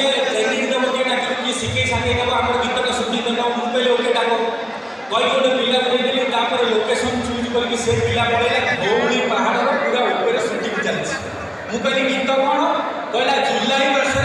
training देव किए डाक किए शिखे साके देव आम गीतटा शुटिंग देव मुझे ओके डाक कही गोटे पिला बोलेदेली तापर लोकेशन चूज करके से पिला पड़ेगा धौली पहाड़ पूरा ऊपर शुटिंग चलती मुझे गीत कौन कहला जुलाई मास